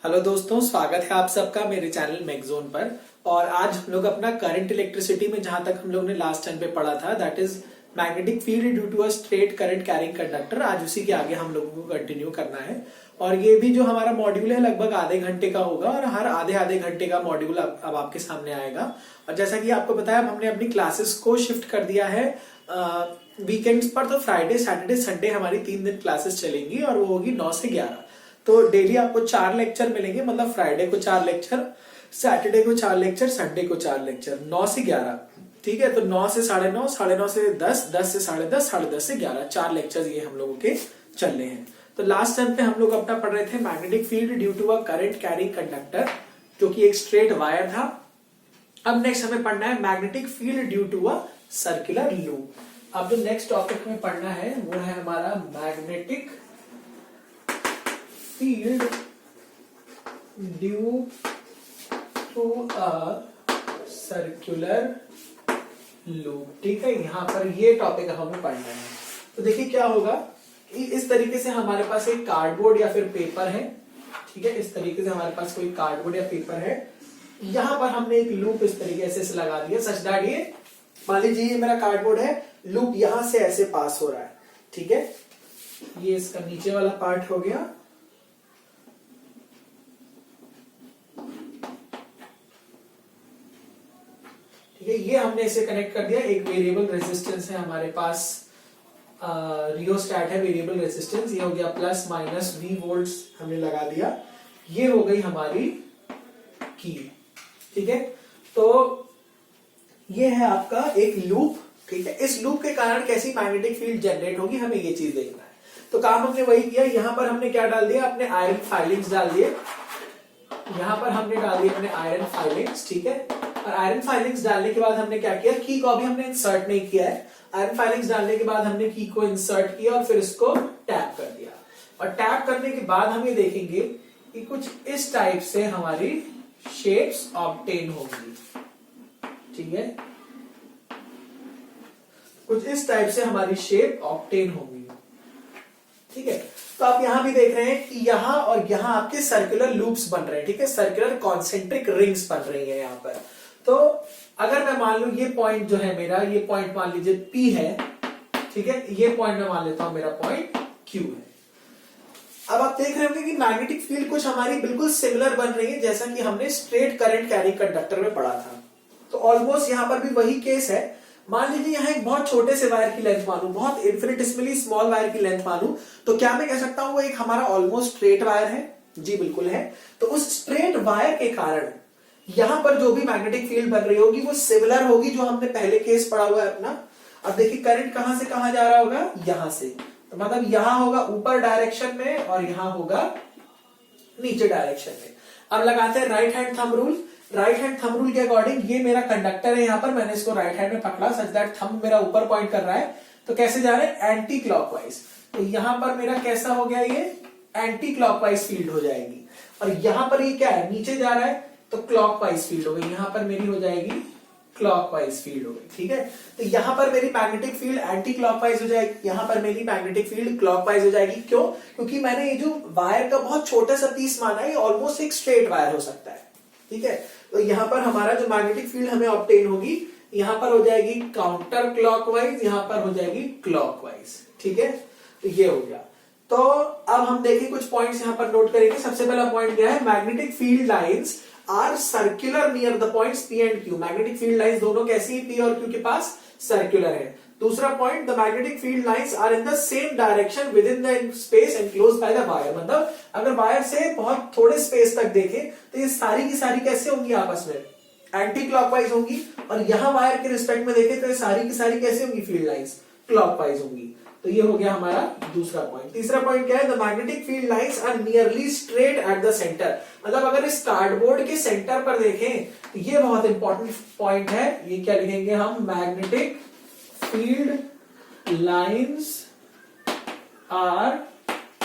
Hello दोस्तों, स्वागत है आप सबका मेरे चैनल मैगजोन पर। और आज हम लोग अपना करंट इलेक्ट्रिसिटी में जहां तक हम लोग ने लास्ट टाइम पे पढ़ा था, that is magnetic field due to a straight current carrying conductor, आज उसी के आगे हम लोगों को कंटिन्यू करना है। और ये भी जो हमारा मॉड्यूल है लगभग आधे घंटे का होगा और हर आधे आधे घंटे का मॉड्यूल अब आपके सामने आएगा। और जैसा कि आपको बताया, अब हमने अपनी क्लासेस को शिफ्ट कर दिया है वीकेंड्स पर। तो फ्राइडे, सैटरडे, संडे हमारी 3 दिन क्लासेस चलेंगी और वो होगी 9 से 11। तो डेली आपको 4 लेक्चर मिलेंगे, मतलब फ्राइडे को 4 लेक्चर, सैटरडे को 4 लेक्चर, संडे को 4 लेक्चर, 9 से 11। ठीक है, तो 9 से 9:30, 9:30 से 10, 10 से 10:30, 10:30 से 11, 4 लेक्चर ये हम लोगों के चल रहे हैं। तो लास्ट टाइम पे हम लोग अपना पढ़ रहे थे magnetic field due to a current carrying conductor, जो कि एक स्ट्रेट वायर था। अब नेक्स्ट हमें पढ़ना है magnetic field due to a circular loop. अब जो नेक्स्ट टॉपिक में पढ़ना है वो है हमारा magnetic field due to a circular loop. ठीक है, यहां पर ये टॉपिक हमें पढ़ना है। तो देखिए क्या होगा कि इस तरीके से हमारे पास एक कार्डबोर्ड या फिर पेपर है। ठीक है, इस तरीके से हमारे पास कोई कार्डबोर्ड या पेपर है। यहां पर हमने एक लूप इस तरीके से लगा दिया, सच दैट ये मान लीजिए ये मेरा कार्डबोर्ड है, लूप यहां से ऐसे पास हो रहा है। ठीक है, ये इसका नीचे वाला पार्ट हो गया। ठीक है, ये हमने इसे कनेक्ट कर दिया। एक वेरिएबल रेजिस्टेंस है हमारे पास, रियोस्टैट है वेरिएबल रेजिस्टेंस। ये हो गया प्लस माइनस V वोल्ट्स हमने लगा दिया। ये हो गई हमारी की। ठीक है, तो ये है आपका एक लूप। ठीक है, इस लूप के कारण कैसी मैग्नेटिक फील्ड जनरेट होगी, हमें ये चीज देखना है। तो काम हमने वही किया। यहां पर हमने क्या डाल दिया, अपने आयरन फाइलिंग्स डाल दिए। यहां पर हमने डाल दिए अपने आयरन फाइलिंग्स। ठीक है, और आयरन फाइलिंग्स डालने के बाद हमने क्या किया, की को अभी हमने इंसर्ट नहीं किया है। आयरन फाइलिंग्स डालने के बाद हमने की को इंसर्ट किया और फिर इसको टैप कर दिया। और टैप करने के बाद हम ये देखेंगे कि कुछ इस टाइप से हमारी शेप्स ऑब्टेन होंगी। ठीक है, कुछ इस टाइप से हमारी शेप ऑब्टेन होंगी। ठीक है, तो आप यहां भी देख रहे हैं कि यहां और यहां आपके सर्कुलर लूप्स बन रहे हैं। ठीक है, सर्कुलर कॉन्सेंट्रिक रिंग्स बन रही है यहां पर। तो अगर मैं मान लू ये पॉइंट जो है मेरा, ये पॉइंट मान लीजिए P है। ठीक है, ये पॉइंट मैं मान लेता हूं मेरा पॉइंट Q है। अब आप देख रहे होंगे कि मैग्नेटिक फील्ड कुछ हमारी बिल्कुल सिमिलर बन रही है, जैसा कि हमने स्ट्रेट करंट कैरिंग कंडक्टर में पढ़ा था। तो ऑलमोस्ट यहां पर भी वही केस है। मान लीजिए यहां एक बहुत छोटे से वायर की लेंथ मानू, बहुत इन्फिनिटेसिमली स्मॉल वायर की लेंथ मानू, तो क्या मैं कह सकता हूं वो एक हमारा ऑलमोस्ट स्ट्रेट वायर है? जी बिल्कुल है। तो उस स्ट्रेट वायर के कारण यहां पर जो भी मैग्नेटिक फील्ड बन रही होगी वो सिमिलर होगी जो हमने पहले केस पढ़ा हुआ है अपना। अब देखिए करंट कहां से कहां जा रहा होगा, यहां से। तो मतलब यहां होगा ऊपर डायरेक्शन में और यहां होगा नीचे डायरेक्शन में। अब लगाते हैं right hand thumb rule. Right hand thumb rule के अकॉर्डिंग ये मेरा कंडक्टर है, यहां पर मैंने इसको राइट हैंड में पकड़ा सच दैट थंब मेरा ऊपर पॉइंट कर रहा है। तो कैसे जा रहा है, एंटी क्लॉकवाइज। तो यहां पर मेरा कैसा हो गया, ये एंटी क्लॉकवाइज फील्ड हो जाएगी। और यहां पर ये क्या है, नीचे जा रहा है, तो क्लॉकवाइज फील्ड हो गई। यहां पर मेरी हो जाएगी क्लॉकवाइज फील्ड हो गई। ठीक है, तो यहां पर मेरी मैग्नेटिक फील्ड एंटी क्लॉकवाइज हो जाएगी, यहां पर मेरी मैग्नेटिक फील्ड क्लॉकवाइज हो जाएगी। क्यों? क्योंकि मैंने ये जो वायर का बहुत छोटा सा पीस माना है, ये ऑलमोस्ट एक स्ट्रेट वायर हो सकता है। ठीक है, तो यहां पर हमारा जो मैग्नेटिक फील्ड हमें ऑब्टेन होगी, यहां पर हो जाएगी काउंटर क्लॉकवाइज, यहां पर हो जाएगी क्लॉकवाइज। ठीक है, तो ये हो गया। तो अब हम देखें कुछ पॉइंट्स यहां पर नोट करेंगे। सबसे पहला पॉइंट क्या है, magnetic field lines are circular near the points P and Q। Magnetic field lines दोनों कैसी है, P और Q के पास सर्कुलर है। दूसरा point, the magnetic field lines are in the same direction within the space enclosed by the wire. मतलब अगर wire से बहुत थोड़े स्पेस तक देखें तो ये सारी की सारी कैसे होंगी, आपस में एंटी क्लॉकवाइज होंगी। और यहां वायर के रिस्पेक्ट में देखें तो ये सारी की सारी कैसे होंगी, फील्ड लाइंस क्लॉकवाइज होंगी। तो ये हो गया हमारा दूसरा पॉइंट। तीसरा पॉइंट क्या है, the magnetic field lines are nearly straight at the centre. मतलब अगर इस कार्डबोर्ड के सेंटर पर देखें तो ये बहुत इंपॉर्टेंट पॉइंट है। ये क्या लिखेंगे हम, magnetic field lines are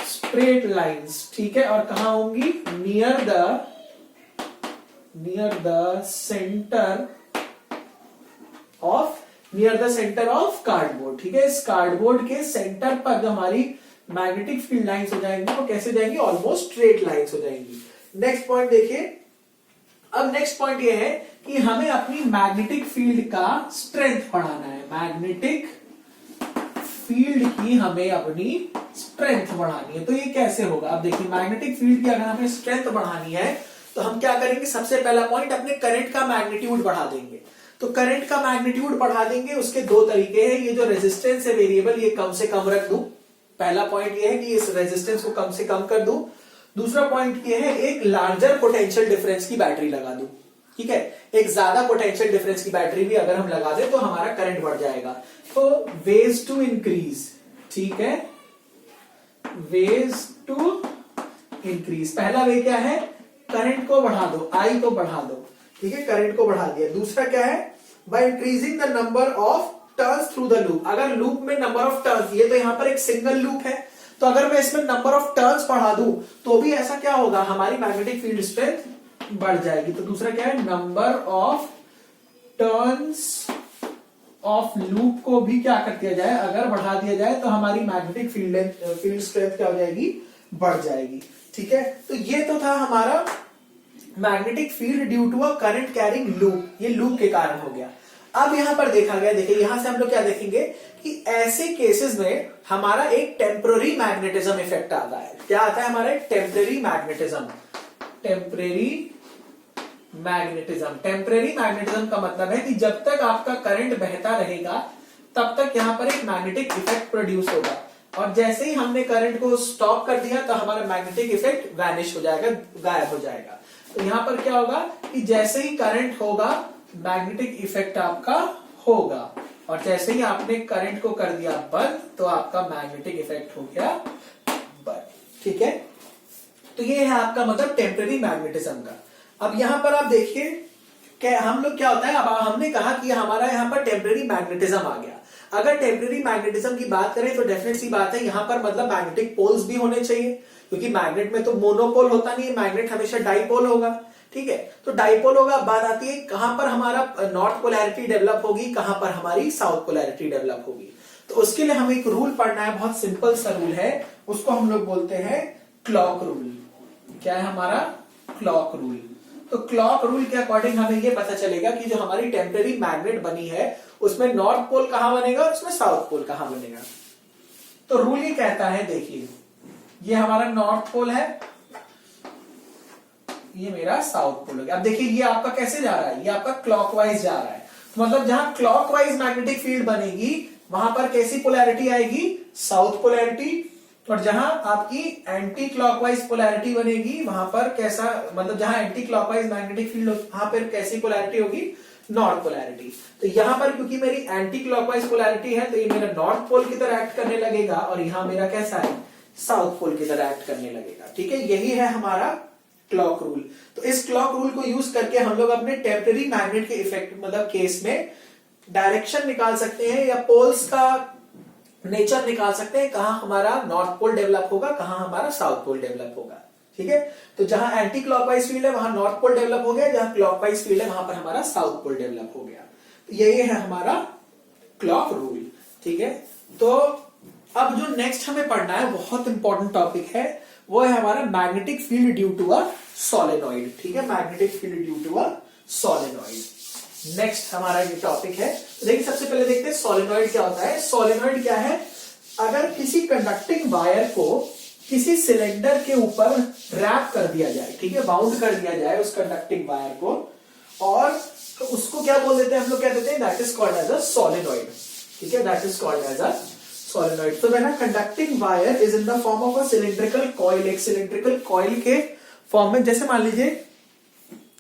straight lines. ठीक है, और कहां होंगी, near the centre of cardboard. ठीक है, इस कार्डबोर्ड के सेंटर पर जो हमारी मैग्नेटिक फील्ड लाइंस हो जाएंगी वो कैसे जाएंगी, ऑलमोस्ट स्ट्रेट लाइंस हो जाएंगी। नेक्स्ट पॉइंट देखिए, अब नेक्स्ट पॉइंट ये है कि हमें अपनी मैग्नेटिक फील्ड का स्ट्रेंथ बढ़ाना है। मैग्नेटिक फील्ड की हमें अपनी स्ट्रेंथ बढ़ानी है। तो ये कैसे होगा, अब देखिए मैग्नेटिक फील्ड की अगर हमें स्ट्रेंथ बढ़ानी है तो हम क्या करेंगे, सबसे पहला पॉइंट अपने करंट का मैग्नीट्यूड बढ़ा देंगे। तो करंट का मैग्नीट्यूड बढ़ा देंगे, उसके दो तरीके हैं। ये जो रेजिस्टेंस है वेरिएबल, ये कम से कम रख दूं। पहला पॉइंट ये है कि इस रेजिस्टेंस को कम से कम कर दूं। दूसरा पॉइंट ये है एक लार्जर पोटेंशियल डिफरेंस की बैटरी लगा दूं। ठीक है, एक ज्यादा पोटेंशियल डिफरेंस की बैटरी भी अगर हम लगा दें तो हमारा करंट बढ़ जाएगा। तो वेज टू इंक्रीज, ठीक है, वेज टू इंक्रीज। पहला वे क्या है, करंट को बढ़ा दो, आई को बढ़ा दो। ठीक है, करंट को बढ़ा दिया। दूसरा क्या है, by increasing the number of turns through the loop. अगर लूप में नंबर ऑफ टर्न्स, ये तो यहां पर एक सिंगल लूप है, तो अगर मैं इसमें नंबर ऑफ टर्न्स बढ़ा दूं तो भी ऐसा क्या होगा, हमारी मैग्नेटिक फील्ड स्ट्रेंथ बढ़ जाएगी। तो दूसरा क्या है, number of turns of loop को भी क्या कर दिया जाए, अगर बढ़ा दिया जाए तो हमारी मैग्नेटिक फील्ड स्ट्रेंथ क्या हो जाएगी, बढ़ जाएगी। ठीक है, तो ये तो था हमारा magnetic field due to a current carrying loop, ये लूप के कारण हो गया। अब यहां पर देखा गया, देखिए यहां से हम लोग क्या देखेंगे कि ऐसे केसेस में हमारा एक टेम्पररी मैग्नेटिज्म इफेक्ट आता है। क्या आता है हमारा, एक temporary magnetism. Temporary magnetism, temporary magnetism का मतलब है कि जब तक आपका करंट बहता रहेगा तब तक यहां पर एक मैग्नेटिक इफेक्ट प्रोड्यूस होगा, और जैसे ही हमने करंट को स्टॉप कर दिया तो हमारा मैग्नेटिक इफेक्ट वैनिश हो जाएगा, गायब हो जाएगा। तो यहां पर क्या होगा कि जैसे ही करंट होगा मैग्नेटिक इफेक्ट आपका होगा, और जैसे ही आपने करंट को कर दिया बंद तो आपका मैग्नेटिक इफेक्ट हो गया बंद। ठीक है, तो ये है आपका मतलब टेम्पररी मैग्नेटिज्म का। अब यहां पर आप देखिए क्या हम लोग क्या होता है, अब हमने कहा कि हमारा यहां पर टेम्पररी मैग्नेटिज्म आ गया। अगर टेम्पररी मैग्नेटिज्म की बात करें तो डेफिनेट सी बात है यहां पर मतलब मैग्नेटिक पोल्स भी होने चाहिए, क्योंकि मैग्नेट में तो मोनोपोल होता नहीं है, मैग्नेट हमेशा डाइपोल होगा। ठीक है, तो डाइपोल होगा। बात आती है कहां पर हमारा नॉर्थ पोलैरिटी डेवलप होगी, कहां पर हमारी साउथ पोलैरिटी डेवलप होगी। तो उसके लिए हमें एक रूल पढ़ना है, बहुत सिंपल सा रूल है, उसको हम लोग बोलते हैं क्लॉक रूल। क्या है हमारा, क्लॉक रूल। तो क्लॉक रूल के अकॉर्डिंग हमें ये पता चलेगा कि जो हमारी टेम्पररी मैग्नेट बनी है उसमें नॉर्थ पोल कहां बनेगा और उसमें साउथ पोल कहां बनेगा। तो रूल ये कहता है, देखिए ये हमारा नॉर्थ पोल है, ये मेरा साउथ पोल हो गया। अब देखिए ये आपका कैसे जा रहा है, ये आपका क्लॉकवाइज जा रहा है। तो मतलब जहां क्लॉकवाइज मैग्नेटिक फील्ड बनेगी वहां पर कैसी पोलैरिटी आएगी, साउथ पोलैरिटी, और जहां आपकी एंटी क्लॉकवाइज पोलैरिटी बनेगी वहां पर कैसा, मतलब जहां एंटी क्लॉकवाइज मैग्नेटिक फील्ड वहां पर कैसी पोलैरिटी होगी, नॉर्थ पोलैरिटी। तो यहां पर क्योंकि मेरी एंटी क्लॉकवाइज पोलैरिटी है तो ये मेरा नॉर्थ पोल की तरह एक्ट करने लगेगा, और यहां मेरा कैसा है, साउथ पोल की तरह एक्ट करने लगेगा। ठीक है, यही है हमारा क्लॉक रूल। तो इस क्लॉक रूल को यूज करके हम लोग अपने टेम्पररी मैग्नेट के इफेक्ट मतलब केस में डायरेक्शन निकाल सकते हैं या पोल्स का नेचर निकाल सकते हैं, कहां हमारा नॉर्थ पोल डेवलप होगा, कहां हमारा साउथ पोल डेवलप होगा। ठीक है, तो जहां एंटी क्लॉकवाइज फील्ड है वहां नॉर्थ पोल डेवलप हो गया, जहां क्लॉकवाइज फील्ड है वहां पर हमारा साउथ पोल डेवलप हो गया। तो यही है हमारा क्लॉक रूल। ठीक है, तो अब जो नेक्स्ट हमें पढ़ना है बहुत इंपॉर्टेंट टॉपिक है, वो है हमारा magnetic field due to a solenoid. ठीक है, magnetic field due to a solenoid next हमारा ये टॉपिक है। देखिए सबसे पहले देखते हैं सोलेनॉइड क्या होता है। सोलेनॉइड क्या है, अगर किसी कंडक्टिंग वायर को किसी सिलेंडर के ऊपर रैप कर दिया जाए, ठीक है, बाउंड कर दिया जाए उस कंडक्टिंग वायर को, और तो उसको क्या बोल देते हैं हम लोग, क्या देते हैं, that is called as a solenoid. ठीक है, that is called as a solenoid. तो when a conducting wire is in the form of a cylindrical coil, एक सिलिंड्रिकल कॉइल के फॉर्म में, जैसे मान लीजिए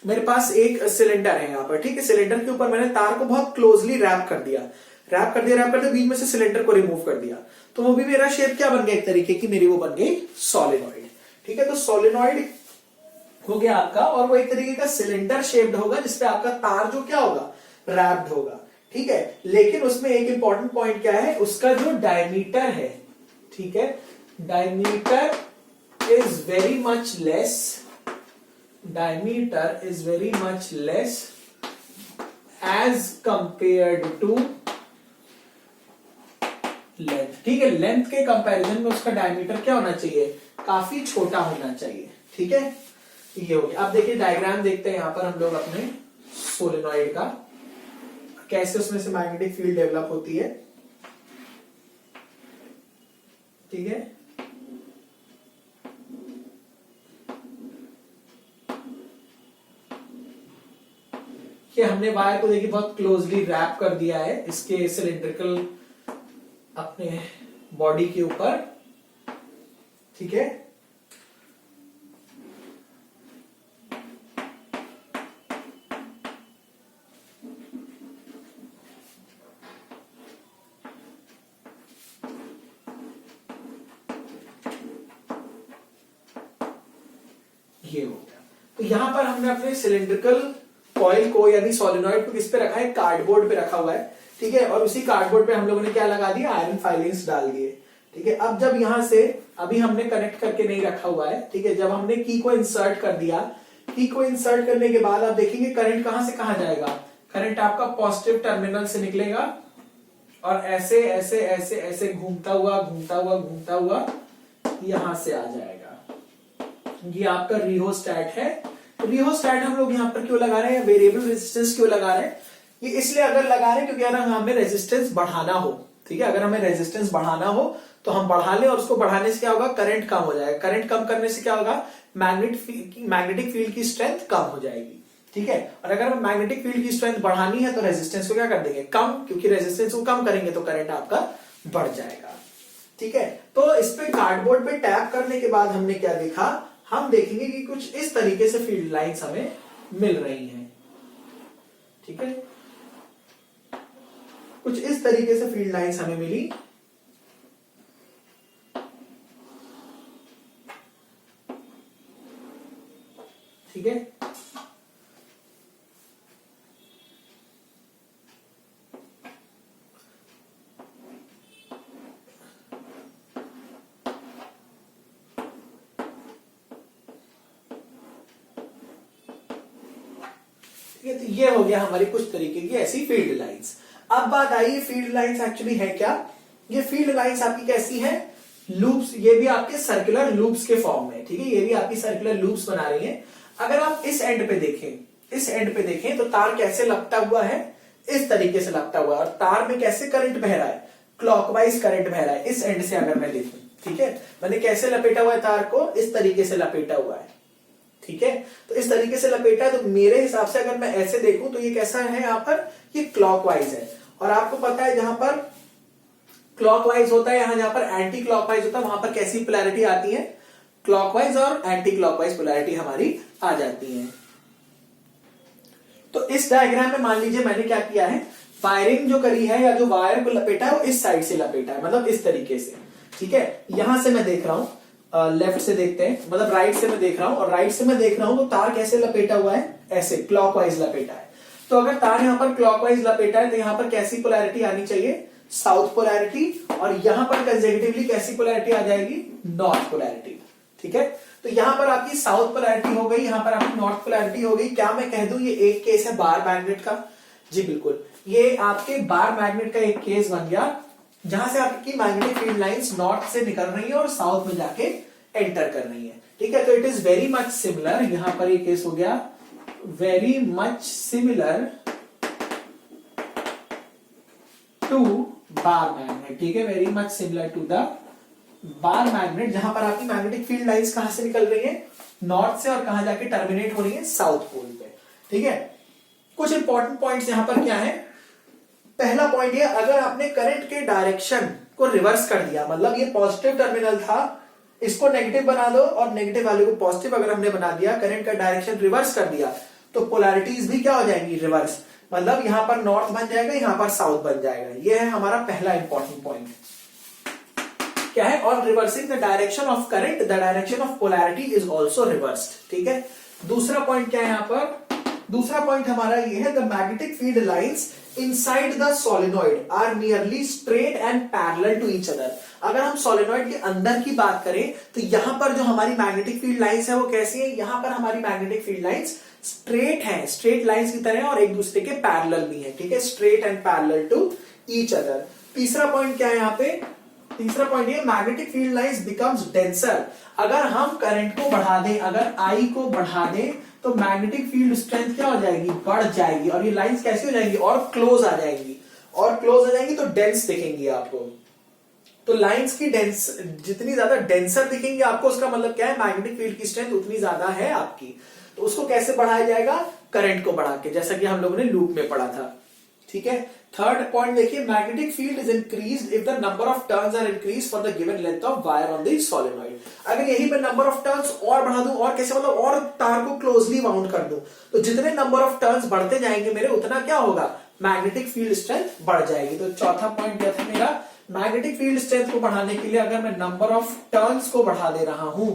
मेरे पास एक सिलेंडर है यहाँ पर, ठीक है, सिलेंडर के ऊपर मैंने तार को बहुत क्लोजली रैप कर दिया, बीच में से सिलेंडर को रिमूव कर दिया, तो वो भी मेरा शेप क्या बन गया, एक तरीके की मेरी वो बन गई सोलेनॉइड। ठीक है, तो सोलेनॉइड हो गया आपका, और वो एक तरीके का सिलेंडर शेप्ड होगा जिसपे आपका तार जो क्या होगा, रैप्ड होगा। ठीक है, लेकिन उसमें एक इंपॉर्टेंट पॉइंट क्या है, उसका जो डायमीटर है, ठीक है, diameter is very much less, diameter is very much less as compared to length, ठीक है। लेंथ के कंपैरिजन में उसका डायमीटर क्या होना चाहिए, काफी छोटा होना चाहिए, ठीक है। ये हो गया। अब देखिए डायग्राम देखते हैं यहां पर हम लोग अपने सोलेनॉइड का, कैसे उसमें से मैग्नेटिक फील्ड डेवलप होती है, ठीक है। कि हमने वायर को देखिए बहुत क्लोजली रैप कर दिया है इसके सिलिंड्रिकल अपने बॉडी के ऊपर, ठीक है। ये हो गया। तो यहां पर हमने अपने सिलिंड्रिकल कॉइल को यानी सोलेनॉइड को किस पे रखा है, कार्डबोर्ड पे रखा हुआ है, ठीक है। और उसी कार्डबोर्ड पे हम लोगों ने क्या लगा दिया, आयरन फाइलिंग्स डाल दिए, ठीक है। अब जब यहां से अभी हमने कनेक्ट करके नहीं रखा हुआ है, ठीक है। जब हमने की को इंसर्ट कर दिया, की को इंसर्ट करने के बाद आप देखेंगे करंट कहां से कहां जाएगा, करंट आपका पॉजिटिव टर्मिनल से निकलेगा और ऐसे ऐसे ऐसे ऐसे घूमता हुआ घूमता हुआ घूमता हुआ यहां से आ जाएगा। ये आपका रिहोस्टैट है। रिहोस्टैट हम लोग यहाँ पर क्यों लगा रहे हैं, वेरिएबल रेजिस्टेंस क्यों लगा रहे हैं, ये इसलिए अगर लगा रहे हैं क्योंकि अगर हमें रेजिस्टेंस बढ़ाना हो, ठीक है। अगर हमें रेजिस्टेंस बढ़ाना हो तो हम बढ़ा लें और उसको बढ़ाने से क्या होगा, करंट कम हो जाएगा। करंट कम करने से क्या होगा, मैग्नेटिक फील्ड की स्ट्रेंथ कम हो जाएगी, ठीक है। और अगर हमें मैग्नेटिक फील्ड की स्ट्रेंथ बढ़ानी है तो रेजिस्टेंस को क्या कर देंगे, कम, क्योंकि रेजिस्टेंस को कम करेंगे तो करंट आपका बढ़ जाएगा, ठीक है। तो इस पे कार्डबोर्ड पे टैप करने के बाद हमने क्या देखा, हम देखेंगे कि कुछ इस तरीके से फील्ड लाइंस हमें मिल रही हैं, ठीक है। कुछ इस तरीके से फील्ड लाइंस हमें मिली, ठीक है। तो ये हो गया हमारी कुछ तरीके की ऐसी फील्ड लाइंस। अब बात आई फील्ड लाइंस एक्चुअली है क्या, ये फील्ड लाइंस आपकी कैसी है, लूप्स, ये भी आपके सर्कुलर लूप्स के फॉर्म में, ठीक है। ये भी आपकी सर्कुलर लूप्स बना रही है। अगर आप इस एंड पे देखें, इस एंड पे देखें तो तार कैसे लपटा हुआ है, इस तरीके से लपटा हुआ है। और तार में कैसे करंट बह रहा है, क्लॉकवाइज करंट बह रहा है। इस एंड से अगर मैं देखूं, ठीक है, मैंने कैसे लपेटा हुआ है तार को, इस तरीके से लपेटा हुआ है, ठीक है। तो इस तरीके से लपेटा है, तो मेरे हिसाब से अगर मैं ऐसे देखूं तो ये कैसा है, यहाँ पर ये क्लॉकवाइज है। और आपको पता है जहां पर क्लॉकवाइज होता है, यहां जहां पर एंटी क्लॉकवाइज होता है, वहां पर कैसी पोलैरिटी आती है, क्लॉकवाइज और एंटी क्लॉकवाइज पोलैरिटी हमारी आ जाती है। तो इस डायग्राम में मान लीजिए मैंने क्या किया है, वायरिंग जो करी है या जो वायर को लपेटा है वो इस साइड से लपेटा है, मतलब इस तरीके से, ठीक है। यहां से मैं देख रहा हूं, लेफ्ट से देखते हैं, मतलब राइट से मैं देख रहा हूं, और राइट से मैं देख रहा हूं तो तार कैसे लपेटा हुआ है, ऐसे क्लॉकवाइज लपेटा है। तो अगर तार यहां पर क्लॉकवाइज लपेटा है तो यहां पर कैसी पोलैरिटी आनी चाहिए, साउथ पोलैरिटी। और यहां पर कंसेक्यूटिवली कैसी पोलैरिटी आ जाएगी, नॉर्थ पोलैरिटी, ठीक है। तो यहां पर आपकी साउथ पोलैरिटी हो गई, यहां पर आपकी नॉर्थ पोलैरिटी हो गई। क्या मैं कह दूं ये एक केस है बार मैग्नेट का, जी बिल्कुल, ये आपके बार मैग्नेट का एक केस बन गया, जहां से आपकी मैग्नेटिक फील्ड लाइंस नॉर्थ से निकल रही है और साउथ में जाके एंटर कर रही है, ठीक है। तो it is very much similar, यहां पर ये केस हो गया very much similar to bar magnet, ठीक है, very much similar to the bar magnet, जहां पर आपकी मैग्नेटिक फील्ड लाइंस कहां से निकल रही है, नॉर्थ से, और कहां जाके टर्मिनेट हो रही है, साउथ पोल पे, ठीक है। कुछ इंपॉर्टेंट पॉइंट्स यहां पर क्या है, पहला पॉइंट ये, अगर आपने करंट के डायरेक्शन को रिवर्स कर दिया, मतलब ये पॉजिटिव टर्मिनल था, इसको नेगेटिव बना दो और नेगेटिव वाले को पॉजिटिव अगर हमने बना दिया, करंट का डायरेक्शन रिवर्स कर दिया, तो पोलैरिटीज भी क्या हो जाएंगी, रिवर्स, मतलब यहां पर नॉर्थ बन जाएगा, यहां पर साउथ बन जाएगा। ये है हमारा पहला इंपॉर्टेंट पॉइंट, क्या है, on reversing the direction of current the direction of polarity is also reversed, ठीक है। दूसरा पॉइंट क्या है यहां पर, दूसरा पॉइंट हमारा ये है, the magnetic field lines inside the solenoid are nearly straight and parallel to each other. अगर हम सोलेनॉइड के अंदर की बात करें तो यहां पर जो हमारी मैग्नेटिक फील्ड लाइंस है वो कैसी है, यहां पर हमारी मैग्नेटिक फील्ड लाइंस स्ट्रेट है, स्ट्रेट लाइंस की तरह, और एक दूसरे के पैरेलल भी है, ठीक है, straight and parallel to each other. तीसरा पॉइंट क्या है यहाँ पे, तीसरा पॉइंट ये magnetic field lines becomes denser. अगर हम करंट को बढ़ा दें, अगर आई को बढ़ा दें तो मैग्नेटिक फील्ड स्ट्रेंथ क्या हो जाएगी, बढ़ जाएगी, और ये लाइंस कैसी हो जाएंगी, और क्लोज आ जाएंगी, और क्लोज आ जाएंगी तो डेंस दिखेंगी आपको। तो लाइंस की डेंस जितनी ज्यादा डेंसर दिखेंगी आपको, उसका मतलब क्या है, मैग्नेटिक फील्ड की स्ट्रेंथ उतनी ज्यादा है आपकी। तो उसको कैसे बढ़ाया जाएगा, करंट को बढ़ा के, जैसा कि हम लोगों ने लूप में पढ़ा था। ठीक है। थर्ड पॉइंट देखिए, magnetic field is increased if the number of turns are increase for the given length of wire on the solenoid. अगर यही मैं नंबर ऑफ टर्न्स और बढ़ा दूं, और कैसे, मतलब और तार को क्लोजली वाउंड कर दूं, तो जितने नंबर ऑफ टर्न्स बढ़ते जाएंगे मेरे, उतना क्या होगा, मैग्नेटिक फील्ड स्ट्रेंथ बढ़ जाएगी। तो चौथा पॉइंट क्या था मेरा, मैग्नेटिक फील्ड स्ट्रेंथ को बढ़ाने के लिए अगर मैं नंबर ऑफ टर्न्स को बढ़ा दे रहा हूं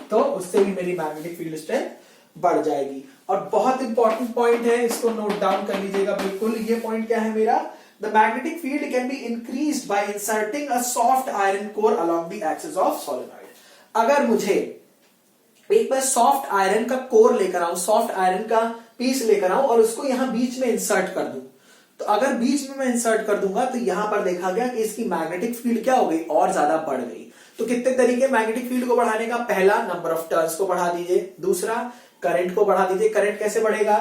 तो उससे भी मेरी मैग्नेटिक फील्ड स्ट्रेंथ बढ़ जाएगी। और बहुत इंपॉर्टेंट पॉइंट है, इसको नोट डाउन कर लीजिएगा बिल्कुल। ये पॉइंट क्या है मेरा, the magnetic field can be increased by inserting a soft iron core along the axis of solenoid. अगर मुझे एक मैं सॉफ्ट आयरन का कोर लेकर आऊं, सॉफ्ट आयरन का पीस लेकर आऊं और उसको यहां बीच में इंसर्ट कर दूं, तो अगर बीच में मैं इंसर्ट कर दूंगा तो यहां पर देखा गया कि इसकी मैग्नेटिक फील्ड क्या हो गई, और ज्यादा बढ़ गई। तो कितने तरीके मैग्नेटिक फील्ड को बढ़ाने का, पहला नंबर ऑफ टर्न्स को बढ़ा दीजिए, दूसरा करंट को बढ़ा दीजिए। करंट कैसे बढ़ेगा,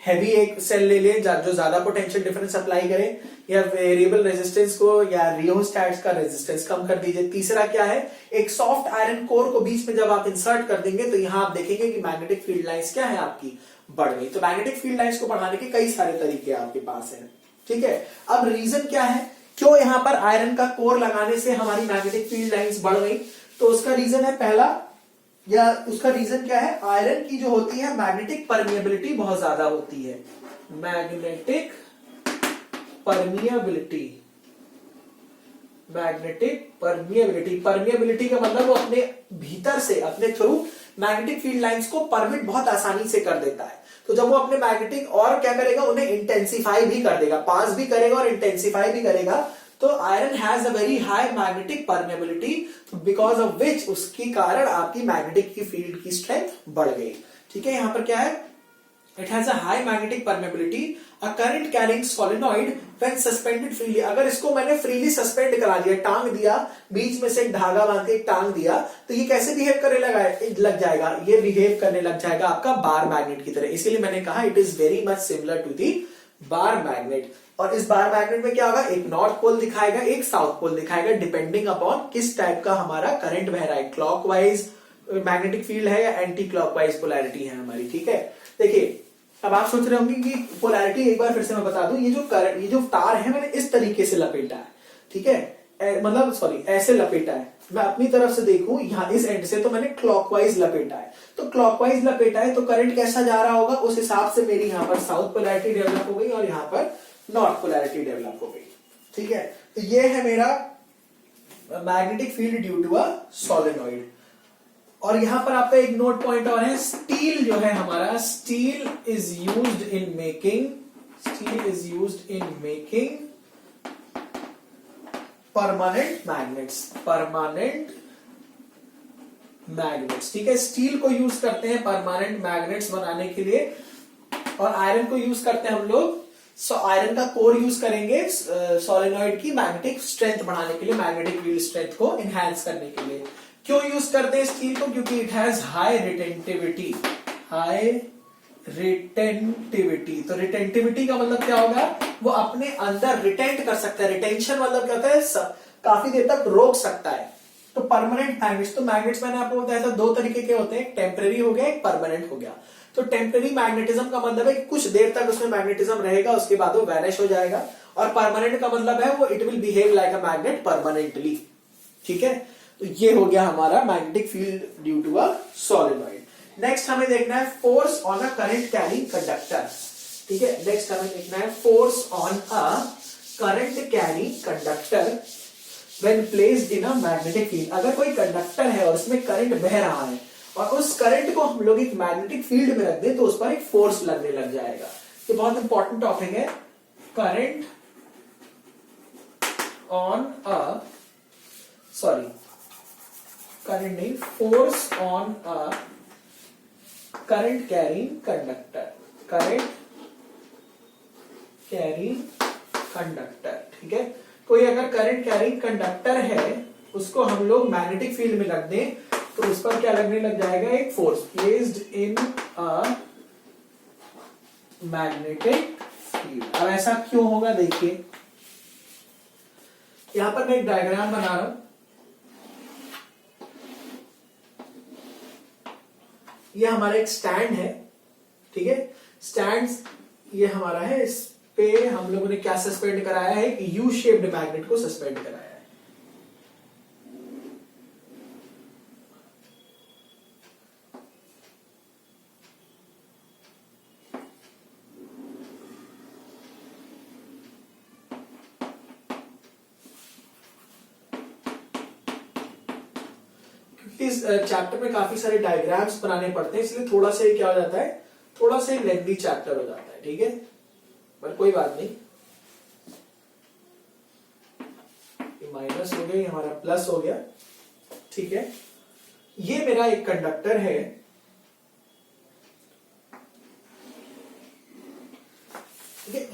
हैवी एक सेल ले ले जो ज्यादा पोटेंशियल डिफरेंस अप्लाई करे, या वेरिएबल रेजिस्टेंस को या रियोस्टैट्स का रेजिस्टेंस कम कर दीजिए। तीसरा क्या है, एक सॉफ्ट आयरन कोर को बीच में जब आप इंसर्ट कर देंगे तो यहां आप देखेंगे कि मैग्नेटिक फील्ड लाइंस क्या है आपकी, बढ़ गई। तो मैग्नेटिक फील्ड लाइंस को बढ़ाने के कई सारे तरीके आपके पास है। ठीक है। अब रीजन क्या है, क्यों यहां पर आयरन का कोर लगाने से हमारी मैग्नेटिक फील्ड लाइंस बढ़ गई, तो उसका रीजन है पहला, या उसका रीजन क्या है, आयरन की जो होती है मैग्नेटिक परमिएबिलिटी बहुत ज्यादा होती है। Magnetic permeability, magnetic permeability, permeability का मतलब वो अपने भीतर से, अपने थ्रू मैग्नेटिक फील्ड लाइंस को परमिट बहुत आसानी से कर देता है। तो जब वो अपने मैग्नेटिक और क्या करेगा, उन्हें इंटेंसिफाई भी कर देगा, पास भी करेगा और इंटेंसिफाई भी करेगा। तो iron has a very high magnetic permeability, because of which उसके कारण आपकी मैग्नेटिक की फील्ड की स्ट्रेंथ बढ़ गई। ठीक है। यहां पर क्या है, it has a high magnetic permeability, a current carrying solenoid when suspended freely. अगर इसको मैंने फ्रीली सस्पेंड करा दिया, टांग दिया, बीच में से एक धागा बांध के टांग दिया, तो ये कैसे बिहेव करने लग जाएगा, ये बिहेव करने लग जाएगा आपका बार मैग्नेट की तरह। इसीलिए मैंने कहा it is very much similar to the bar magnet. और इस बार मैग्नेट में क्या होगा, एक नॉर्थ पोल दिखाएगा, एक साउथ पोल दिखाएगा, डिपेंडिंग अपॉन किस टाइप का हमारा करंट बह रहा है, क्लॉकवाइज मैग्नेटिक फील्ड है या एंटी क्लॉकवाइज पोलैरिटी है हमारी। ठीक है। देखिए, अब आप सोच रहे होंगे कि पोलैरिटी एक बार फिर से मैं बता दूं, ये जो तार है मैंने इस तरीके से लपेटा है। ठीक है, मतलब सॉरी ऐसे लपेटा है। मैं अपनी तरफ से देखूं यहां इस एंड से, तो मैंने क्लॉकवाइज लपेटा है। तो क्लॉकवाइज लपेटा है तो करंट कैसा जा रहा होगा, उस हिसाब से मेरी यहां पर साउथ पोलैरिटी डेवलप हो गई और यहां पर नॉर्थ पोलैरिटी डेवलप हो गई। ठीक है। तो ये है मेरा magnetic field due to a solenoid. और यहां पर आपका एक नोट पॉइंट और है, स्टील जो है हमारा, steel is used in making, steel is used in making permanent magnets, permanent magnets. ठीक है। स्टील को यूज करते हैं परमानेंट मैग्नेट्स बनाने के लिए, और आयरन को यूज करते हैं हम लोग, आयरन का कोर यूज करेंगे सोलेनॉइड की मैग्नेटिक स्ट्रेंथ बढ़ाने के लिए, मैग्नेटिक फील्ड स्ट्रेंथ को एनहांस करने के लिए। क्यों यूज करते हैं स्टील को, क्योंकि it has high retentivity, high retentivity. तो रिटेंटिविटी का मतलब क्या होगा, वो अपने अंदर रिटेंट कर सकता है। रिटेंशन मतलब क्या होता है, काफी देर तक रोक सकता है। तो परमानेंट मैग्नेट्स, तो मैग्नेट्स मैंने आपको बताया था दो तरीके के होते हैं, एक टेम्परेरी हो गया, एक परमानेंट हो गया। तो टेम्परेरी मैग्नेटिज्म का मतलब है कि कुछ देर तक उसमें मैग्नेटिज्म रहेगा, उसके बाद वो वैनिश हो जाएगा। और परमानेंट का मतलब है वो it will behave like a magnet permanently. ठीक है। तो ये हो गया हमारा magnetic field due to a solenoid. Next हमें देखना है force on a current carrying conductor. ठीक है। नेक्स्ट हमें देखना है force on a current carrying conductor when placed in a magnetic field. अगर कोई कंडक्टर है और उसमें करंट बह रहा है और उस करंट को हम लोग एक मैग्नेटिक फील्ड में रख दें तो उस पर एक फोर्स लगने लग जाएगा। ये बहुत इंपॉर्टेंट टॉपिक है, current on a, sorry current नहीं, force on a current carrying conductor, current carrying conductor. ठीक है। कोई अगर करंट कैरिंग कंडक्टर है उसको हम लोग मैग्नेटिक फील्ड में रख दें तो उस पर क्या लगने लग जाएगा, एक force. Placed in a magnetic field. अब ऐसा क्यों होगा देखिए, यहां पर मैं एक डायग्राम बना रहा हूं। ये हमारा एक स्टैंड है, ठीक है। स्टैंड ये हमारा है, इस पे हम लोगों ने क्या सस्पेंड कराया है, कि यू शेप्ड मैग्नेट को सस्पेंड कराया है। इस चैप्टर में काफी सारे डायग्राम्स बनाने पड़ते हैं, इसलिए थोड़ा सा क्या हो जाता है, थोड़ा सा लेंथी चैप्टर हो जाता है, ठीक है, पर कोई बात नहीं। ये माइनस हो गया, हमारा प्लस हो गया, ठीक है। ये मेरा एक कंडक्टर है,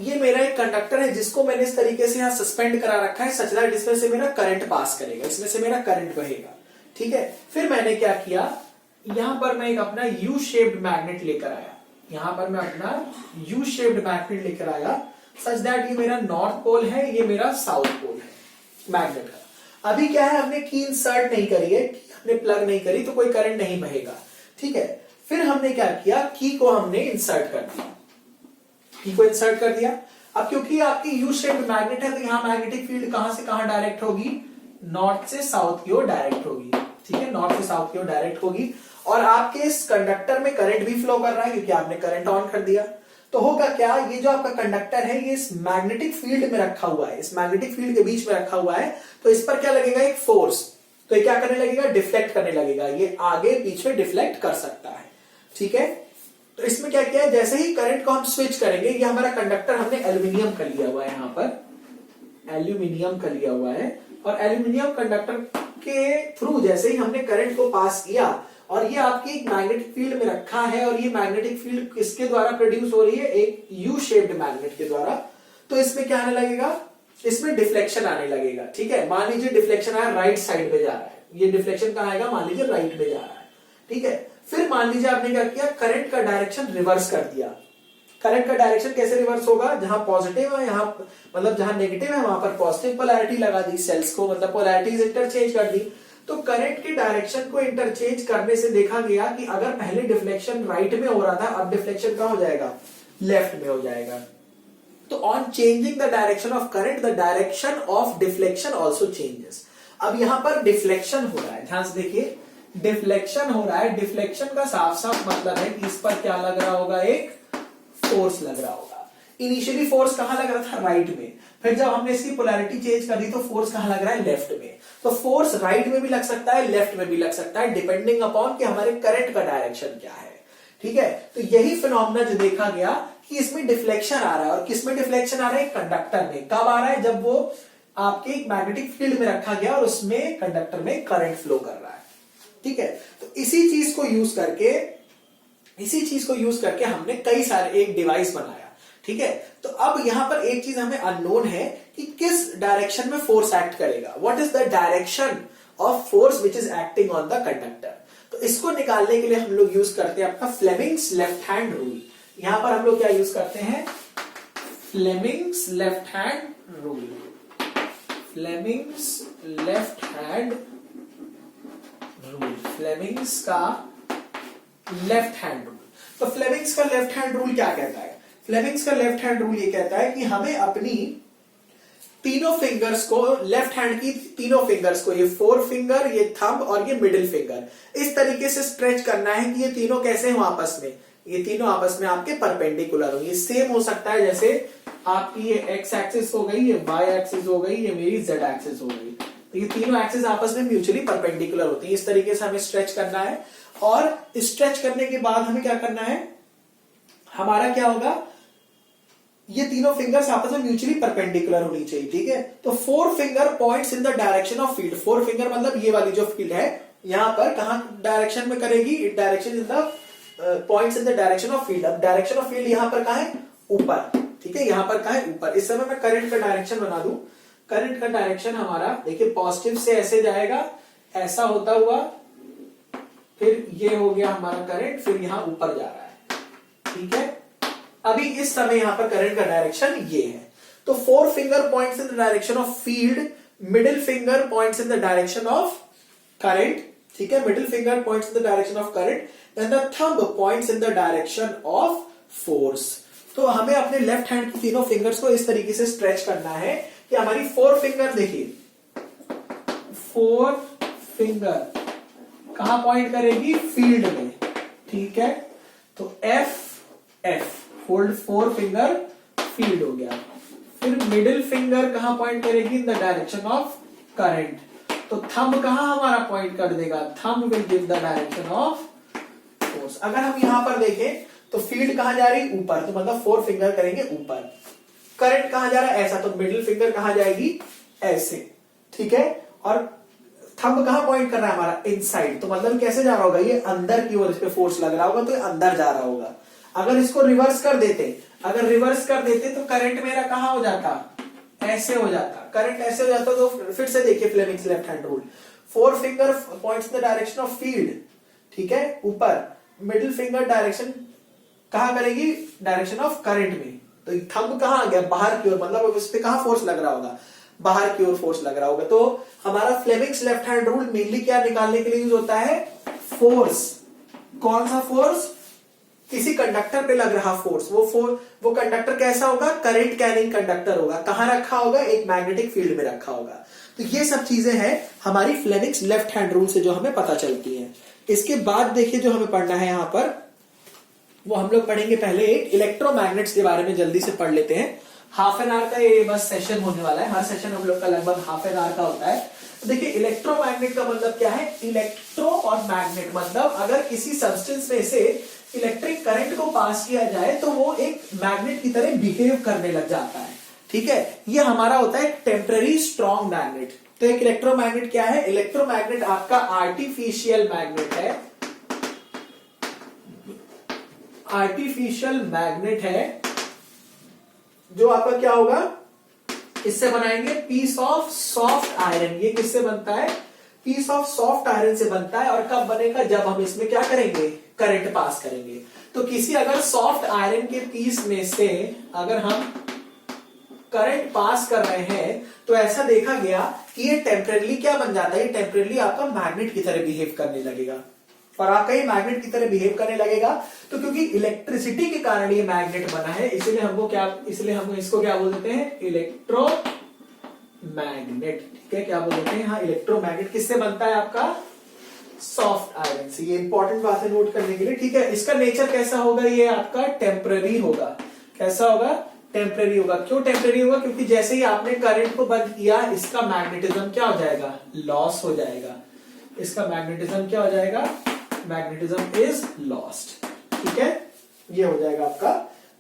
ये मेरा एक कंडक्टर है जिसको मैंने इस तरीके से यहां सस्पेंड करा रखा है सच दैट इसमें से मेरा करंट पास करेगा, इसमें से मेरा करंट बहेगा, ठीक है। फिर मैंने क्या किया, यहां पर मैं एक अपना यू शेप्ड मैग्नेट लेकर आया, यहां पर मैं अपना यू शेप्ड मैग्नेट लेकर आया सच दैट ये मेरा नॉर्थ पोल है, ये मेरा साउथ पोल है मैग्नेट का। अभी क्या है, हमने की इंसर्ट नहीं करी है, हमने प्लग नहीं करी तो कोई करंट नहीं बहेगा, ठीक है। फिर हमने क्या किया, की को हमने इंसर्ट कर दिया, की को इंसर्ट कर दिया। अब क्योंकि आपकी यू शेप्ड मैग्नेट है तो यहां मैग्नेटिक फील्ड कहां से कहां डायरेक्ट होगी, नॉर्थ से साउथ की ओर डायरेक्ट होगी, ठीक है, नॉर्थ से साउथ की ओर डायरेक्ट होगी। और आपके इस कंडक्टर में करंट भी फ्लो कर रहा है क्योंकि आपने करंट ऑन कर दिया। तो होगा क्या, ये जो आपका कंडक्टर है ये इस मैग्नेटिक फील्ड में रखा हुआ है, इस मैग्नेटिक फील्ड के बीच में रखा हुआ है, तो इस पर क्या लगेगा, एक फोर्स। तो ये क्या करने लगेगा, डिफ्लेक्ट करने लगेगा, ये आगे पीछे डिफ्लेक्ट कर सकता है, ठीक है। तो इसमें क्या किया है, जैसे ही करंट को हम स्विच करेंगे, ये हमारा कंडक्टर हमने एल्यूमिनियम का लिया हुआ है, यहां पर एल्यूमिनियम का लिया हुआ है, और एल्यूमिनियम कंडक्टर के थ्रू जैसे ही हमने करंट को पास किया और ये आपकी एक मैग्नेटिक फील्ड में रखा है, और ये मैग्नेटिक फील्ड किसके द्वारा प्रोड्यूस हो रही है, एक यू शेप्ड मैग्नेट के द्वारा। तो इसमें क्या आने लगेगा, इसमें डिफ्लेक्शन आने लगेगा, ठीक है। मान लीजिए डिफ्लेक्शन आया, राइट साइड पे जा रहा है, ये डिफ्लेक्शन कहां आएगा, मान लीजिए राइट में जा रहा है, ठीक है। फिर मान लीजिए आपने क्या किया, करंट का डायरेक्शन रिवर्स कर दिया। करंट का डायरेक्शन कैसे रिवर्स होगा, जहां पॉजिटिव है यहां, मतलब जहां नेगेटिव है वहां पर पॉजिटिव पोलैरिटी लगा दी, सेल्स को मतलब पोलैरिटीज इंटरचेंज कर दी। तो करंट के डायरेक्शन को इंटरचेंज करने से देखा गया कि अगर पहले डिफ्लेक्शन राइट में हो रहा था, अब डिफ्लेक्शन कहां हो जाएगा, लेफ्ट में हो जाएगा। तो on changing the direction of current, the direction of deflection also changes. अब यहां पर डिफ्लेक्शन हो रहा है, ध्यान से देखिए, डिफ्लेक्शन हो रहा है। डिफ्लेक्शन का साफ साफ मतलब है कि इस पर क्या लग रहा होगा, एक फोर्स लग रहा होगा। इनिशियली फोर्स कहां लग रहा था, राइट में, फिर जब हमने इसकी पोलैरिटी चेंज कर दी तो फोर्स कहां लग रहा है, लेफ्ट में। तो फोर्स राइट में भी लग सकता है, लेफ्ट में भी लग सकता है, डिपेंडिंग अपॉन कि हमारे करंट का डायरेक्शन क्या है, ठीक है। तो यही फिनोमेना जो देखा गया कि इसमें डिफ्लेक्शन आ रहा है, और किसमें डिफ्लेक्शन आ रहा है, कंडक्टर में। कब आ रहा है, जब वो आपके एक मैग्नेटिक फील्ड में रखा गया और उसमें कंडक्टर में करंट फ्लो कर रहा है, ठीक है। तो इसी चीज को यूज करके हमने कई सारे एक डिवाइस बनाया, ठीक है। तो अब यहां पर एक चीज हमें अननोन है कि किस डायरेक्शन में फोर्स एक्ट करेगा, what is the direction of force which is acting on the conductor. तो इसको निकालने के लिए हम लोग यूज करते हैं अपना फ्लेमिंग्स लेफ्ट हैंड रूल। यहां पर हम लोग क्या यूज करते हैं, Fleming's left hand rule, Fleming's left hand rule, Fleming's का लेफ्ट हैंड रूल। तो फ्लेमिंग्स का लेफ्ट हैंड रूल क्या कहता है, फ्लेमिंग्स का लेफ्ट हैंड रूल ये कहता है कि हमें अपनी तीनों फिंगर्स को, लेफ्ट हैंड की तीनों फिंगर्स को, ये फोर फिंगर, ये थंब और ये मिडिल फिंगर, इस तरीके से स्ट्रेच करना है कि ये तीनों कैसे हो आपस में, ये तीनों आपस में आपके परपेंडिकुलर हो। ये सेम हो सकता है जैसे आपकी ये एक्स एक्सिस हो गई, ये वाई एक्सिस हो गई, ये मेरी जेड एक्सिस हो गई। तो ये तीनों एक्सिस आपस में म्यूचुअली परपेंडिकुलर होती है, इस तरीके से हमें स्ट्रेच करना है। और स्ट्रेच करने के बाद हमें क्या करना है, हमारा क्या होगा, ये तीनों फिंगर्स आपस में म्यूचुअली परपेंडिकुलर होनी चाहिए, ठीक है। तो four finger points in the direction of field, four finger मतलब ये वाली जो फील्ड है यहां पर कहां डायरेक्शन में करेगी, it direction in the points in the direction of field. अब डायरेक्शन ऑफ फील्ड यहां पर कहां है, ऊपर, ठीक है, यहां पर कहां है, ऊपर। इस समय मैं करंट का डायरेक्शन बना दूं करंट का डायरेक्शन हमारा देखिए पॉजिटिव से ऐसे जाएगा, ऐसा होता हुआ, फिर ये हो गया हमारा करंट, फिर यहां ऊपर जा रहा है। ठीक है, अभी इस समय यहां पर करंट का डायरेक्शन ये है। तो 4 finger points in the direction of field, middle finger points in the direction of current. ठीक है, middle finger points in the direction of current, then the thumb points in the direction of force. तो हमें अपने left hand की तीनों fingers को इस तरीके से स्ट्रेच करना है कि हमारी 4 फिंगर देखिए, 4 फिंगर कहां पॉइंट करेगी, फील्ड में। ठीक है, तो एफ फोल्ड 4 फिंगर फील्ड हो गया। फिर मिडिल फिंगर कहां पॉइंट करेगी, इन द डायरेक्शन ऑफ करंट। तो थंब कहां हमारा पॉइंट कर देगा, thumb will give the direction of force. अगर हम यहां पर देखें तो फील्ड कहां जा रही, ऊपर, तो मतलब 4 फिंगर करेंगे ऊपर। करंट कहां जा रहा है, ऐसा, तो मिडिल फिंगर कहां जाएगी, ऐसे। ठीक है, और थंब कहां पॉइंट कर रहा है हमारा, इनसाइड, तो मतलब कैसे जा रहा होगा, ये अंदर की ओर इस पे फोर्स लग रहा होगा, तो ये अंदर जा रहा होगा। अगर इसको रिवर्स कर देते, तो करंट मेरा कहां हो जाता, ऐसे हो जाता। करंट ऐसे हो जाता, तो फिर से देखिए Fleming's left hand rule, 4 finger points in the direction of field. ठीक है, ऊपर, मिडिल फिंगर डायरेक्शन कहां करेगी, डायरेक्शन ऑफ करंट में। तो थंब कहां आ गया, बाहर की ओर, मतलब उस पे कहां फोर्स लग रहा होगा, बाहर की ओर फोर्स लग रहा होगा। तो हमारा Fleming's left hand rule mainly क्या निकालने के लिए यूज होता है, फोर्स। कौन सा फोर्स, किसी कंडक्टर पे लग रहा फोर्स। वो कंडक्टर कैसा होगा, करंट कैरिंग कंडक्टर होगा। कहां रखा होगा, एक मैग्नेटिक फील्ड में रखा होगा। तो ये सब चीजें हैं हमारी फ्लेमिंग्स लेफ्ट हैंड रूल से जो हमें पता चलती है। इसके बाद देखिए जो हमें पढ़ना है यहां पर, वो हम लोग पढ़ेंगे पहले एक इलेक्ट्रोमैग्नेट्स के बारे में जल्दी से पढ़ लेते हैं। हाफ एन आवर का ये बस सेशन होने वाला है, हर सेशन हम लोग का लगभग हाफ एन आवर का होता है। तो देखिए इलेक्ट्रोमैग्नेट का मतलब क्या है, इलेक्ट्रो और मैग्नेट, मतलब अगर किसी सब्सटेंस में से इलेक्ट्रिक करंट को पास किया जाए तो वो एक मैग्नेट की तरह बिहेव करने लग जाता है। ठीक है, ये हमारा होता है टेम्पररी स्ट्रॉन्ग मैग्नेट। तो एक इलेक्ट्रोमैग्नेट क्या है, इलेक्ट्रोमैग्नेट आपका आर्टिफिशियल मैग्नेट है, आर्टिफिशियल मैग्नेट है, जो आपका क्या होगा, इससे बनाएंगे पीस ऑफ सॉफ्ट आयरन। ये किससे बनता है, पीस ऑफ सॉफ्ट आयरन से बनता है। और कब बनेगा, जब हम इसमें क्या करेंगे, करंट पास करेंगे। तो किसी अगर सॉफ्ट आयरन के पीस में से अगर हम करंट पास कर रहे हैं, तो ऐसा देखा गया कि ये टेम्परेली क्या बन जाता है, ये टेम्परेली आपका मैग्नेट की तरह बिहेव करने लगेगा। और आपका ये मैग्नेट की तरह बिहेव करने लगेगा, तो क्योंकि इलेक्ट्रिसिटी के कारण ये मैग्नेट बना है, इसलिए हम इसको क्या बोल देते हैं, इलेक्ट्रो मैग्नेट। ठीक है, क्या बोल देते हैं, हाँ, इलेक्ट्रोमैग्नेट किससे बनता है आपका, सॉफ्ट आयरन से। ये इंपॉर्टेंट बात है नोट करने के लिए। ठीक है, इसका नेचर कैसा होगा, ये आपका टेम्पररी होगा। कैसा होगा, टेम्पररी होगा। क्यों टेम्पररी होगा, क्योंकि जैसे ही आपने करंट को बंद किया, इसका मैग्नेटिज्म क्या हो जाएगा, लॉस हो जाएगा। इसका मैग्नेटिज्म क्या हो जाएगा, मैग्नेटिज्म इज लॉस्ट। ठीक है, ये हो जाएगा आपका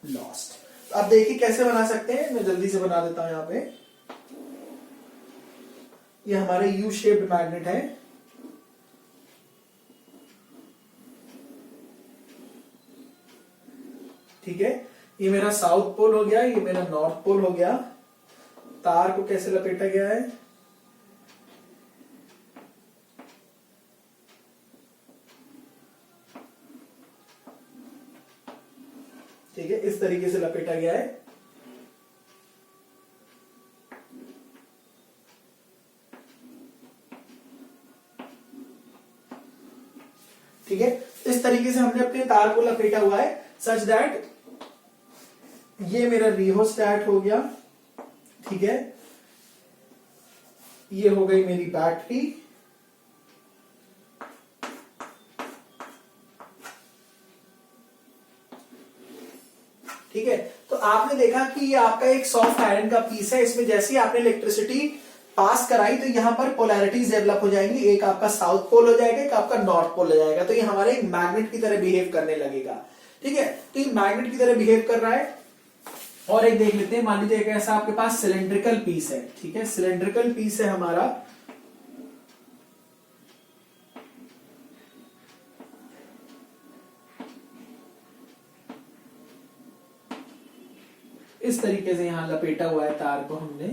लॉस्ट। अब देखिए कैसे बना सकते हैं, मैं जल्दी से बना देता हूं। यहां पे ये हमारे यू शेप्ड मैग्नेट है। ठीक है, ये मेरा साउथ पोल हो गया, ये मेरा नॉर्थ पोल हो गया। तार को कैसे लपेटा गया है, ठीक है, इस तरीके से लपेटा गया है। ठीक है, इस तरीके से हमने अपने तार को लपेटा हुआ है, सच दैट ये मेरा रिहोस्टैट हो गया। ठीक है, ये हो गई मेरी बैटरी। ठीक है, तो आपने देखा कि ये आपका एक सॉफ्ट आयरन का पीस है। इसमें जैसे ही आपने इलेक्ट्रिसिटी पास कराई, तो यहां पर पोलैरिटीज डेवलप हो जाएंगी। एक आपका साउथ पोल हो जाएगा, एक आपका नॉर्थ पोल हो जाएगा। तो ये हमारे एक मैग्नेट की तरह बिहेव करने लगेगा। ठीक है, तो ये मैग्नेट की तरह बिहेव कर रहा है। और एक देख लेते हैं, मान लीजिए एक ऐसा आपके पास सिलेंड्रिकल पीस है। ठीक है, सिलेंड्रिकल पीस है हमारा, इस तरीके से यहां लपेटा हुआ है तार को हमने।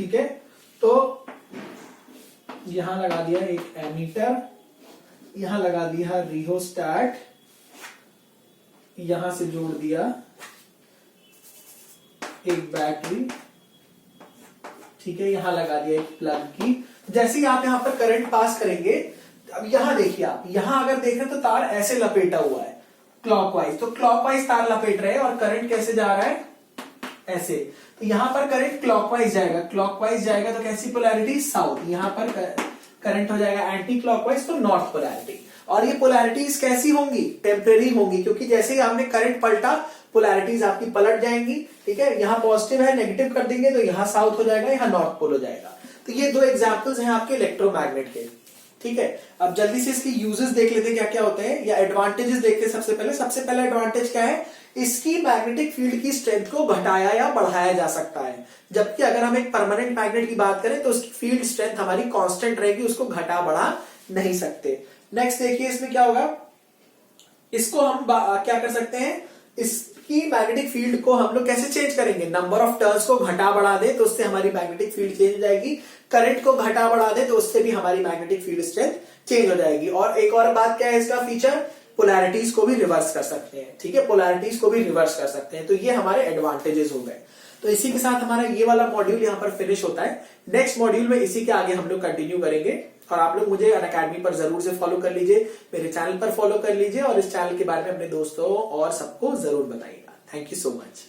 ठीक है, तो यहां लगा दिया एक एमीटर, यहां लगा दिया रिहोस्टैट, यहां से जोड़ दिया एक बैटरी, ठीक है, यहां लगा दिया एक प्लग की। जैसे ही आप यहां पर करंट पास करेंगे, अब यहां देखिए आप, यहां अगर देख रहे हैं तो तार ऐसे लपेटा हुआ है क्लॉकवाइज, तो क्लॉकवाइज तार लपेट रहे हैं और करंट कैसे जा रहा है, ऐसे। तो यहां पर करंट क्लॉकवाइज जाएगा, क्लॉकवाइज जाएगा तो कैसी पोलैरिटी, साउथ। यहां पर करंट हो जाएगा एंटी क्लॉकवाइज, तो नॉर्थ पोलैरिटी। और ये पोलैरिटीज कैसी होंगी, टेम्परेरी होंगी, क्योंकि जैसे ही आपने करंट पलटा पोलैरिटीज आपकी पलट जाएंगी, ठीक है। यहां पॉजिटिव है, नेगेटिव कर देंगे तो यहां साउथ हो जाएगा, यहां नॉर्थ पोल हो जाएगा। तो ये दो एग्जांपल्स हैं आपके इलेक्ट्रोमैग्नेट के, ठीक है। अब जल्दी से इसकी यूजेस देख लेते हैं क्या क्या होते हैं, या एडवांटेजेस देखते हैं। सबसे पहला एडवांटेज क्या है, इसकी मैग्नेटिक फील्ड की स्ट्रेंथ को घटाया या बढ़ाया जा सकता है। जबकि अगर हम एक परमानेंट मैग्नेट की बात करें तो उसकी फील्ड स्ट्रेंथ हमारी कांस्टेंट रहेगी, उसको घटा बढ़ा नहीं सकते। नेक्स्ट देखिए इसमें क्या होगा, इसको हम क्या कर सकते हैं, इसकी मैग्नेटिक फील्ड को हम लोग कैसे चेंज करेंगे, नंबर ऑफ टर्न्स को घटा बढ़ा दे तो उससे हमारी मैग्नेटिक फील्ड चेंज हो जाएगी, करंट को घटा बढ़ा दे तो उससे भी हमारी मैग्नेटिक फील्ड स्ट्रेंथ चेंज हो जाएगी। और एक और बात क्या है इसका फीचर, पोलैरिटीज को भी रिवर्स कर सकते हैं, ठीक है, पोलैरिटीज को भी रिवर्स कर सकते हैं। तो ये हमारे एडवांटेजेस हो गए। तो इसी के साथ हमारा ये वाला मॉड्यूल यहाँ पर फिनिश होता है। नेक्स्ट मॉड्यूल में इसी के आगे हम लोग कंटिन्यू करेंगे। और आप लोग मुझे अनअकैडमी पर जरूर से फॉलो कर लीजिए, मेरे चैनल पर फॉलो कर लीजिए और इस चैनल के बारे में अपने दोस्तों और सबको जरूर बताइएगा। Thank you so much.